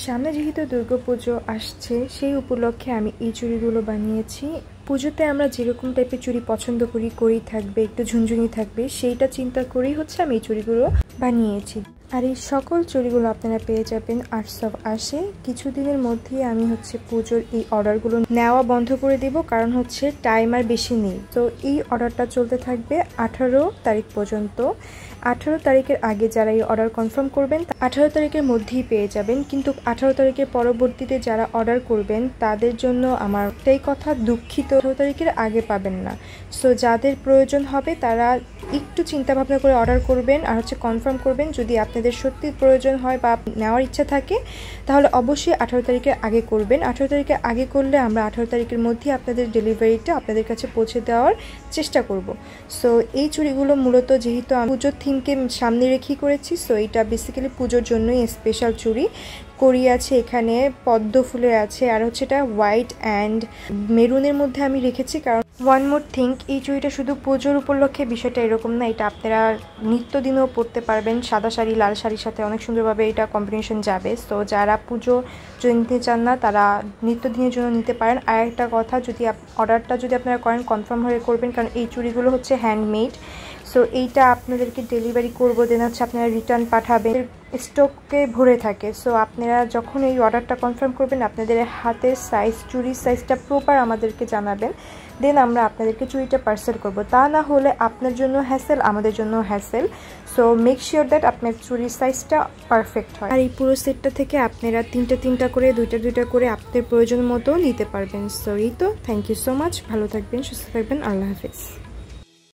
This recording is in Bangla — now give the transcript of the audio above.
সামনে যেহেতু দুর্গাপুজো আসছে সেই উপলক্ষে আমি এই চুড়িগুলো বানিয়েছি। পুজোতে আমরা যেরকম টাইপের চুড়ি পছন্দ করি থাকবে, একটু ঝুনঝুনি থাকবে, সেইটা চিন্তা করেই হচ্ছে আমি এই চুড়িগুলো বানিয়েছি। আর এই সকল চুড়িগুলো আপনারা পেয়ে যাবেন 880। কিছুদিনের মধ্যেই আমি পুজোর এই অর্ডারগুলো নেওয়া বন্ধ করে দেব, কারণ টাইম আর বেশি নেই। তো এই অর্ডারটা চলতে থাকবে 18 তারিখ পর্যন্ত। 18 তারিখের আগে যারা এই অর্ডার কনফার্ম করবেন 18 তারিখের মধ্যেই পেয়ে যাবেন, কিন্তু 18 তারিখের পরবর্তীতে যারা অর্ডার করবেন তাদের জন্য আমার একটাই কথা, দুঃখিত, 18 তারিখের আগে পাবেন না। সো যাদের প্রয়োজন হবে তারা একটু চিন্তা ভাবনা করে অর্ডার করবেন, আর কনফার্ম করবেন। যদি আপনাদের সত্যি প্রয়োজন হয় বা নেওয়ার ইচ্ছা থাকে তাহলে অবশ্যই 18 তারিখের আগে করবেন। 18 তারিখের আগে করলে আমরা 18 তারিখের মধ্যেই আপনাদের ডেলিভারিটা আপনাদের কাছে পৌঁছে দেওয়ার চেষ্টা করব। সো এই চুড়িগুলো মূলত যেহেতু আমি পুজোর থিমকে সামনে রেখেই করেছি, সো এটা বেসিক্যালি পুজোর জন্যই স্পেশাল চুড়ি। করি আছে, এখানে পদ্ম ফুলের আছে, আর এটা হোয়াইট অ্যান্ড মেরুনের মধ্যে আমি রেখেছি। কারণ ওয়ান মোর থিং, এই চুড়িটা শুধু পুজোর উপলক্ষে বিষয়টা এরকম না, এটা আপনারা নিত্যদিনও পরতে পারবেন। সাদা শাড়ি লাল শাড়ির সাথে অনেক সুন্দরভাবে এটা কম্বিনেশন যাবে। সো যারা পুজো নিতে চান না তারা নিত্যদিনের জন্য নিতে পারেন। আর একটা কথা, যদি অর্ডারটা আপনারা করেন কনফার্ম হয়ে করবেন, কারণ এই চুড়িগুলো হ্যান্ডমেড। সো এইটা আপনাদেরকে ডেলিভারি করবো, দেন আপনারা রিটার্ন পাঠাবেন, স্টকে ভরে থাকে। সো আপনারা যখন এই অর্ডারটা কনফার্ম করবেন আপনাদের হাতের সাইজ, চুড়ির সাইজটা প্রপার আমাদেরকে জানাবেন, দেন আমরা আপনাদেরকে চুড়িটা পার্সেল করব। তা না হলে আপনার জন্য হ্যাসেল, আমাদের জন্য hassle. So make sure that আপনার চুড়ির সাইজটা পারফেক্ট হয়। আর এই পুরো সেটটা থেকে আপনারা তিনটা করে দুইটা করে আপনাদের প্রয়োজন মতো নিতে পারবেন। সো এই তো, থ্যাংক ইউ সো মাচ, ভালো থাকবেন, সুস্থ থাকবেন, আল্লাহ হাফিজ।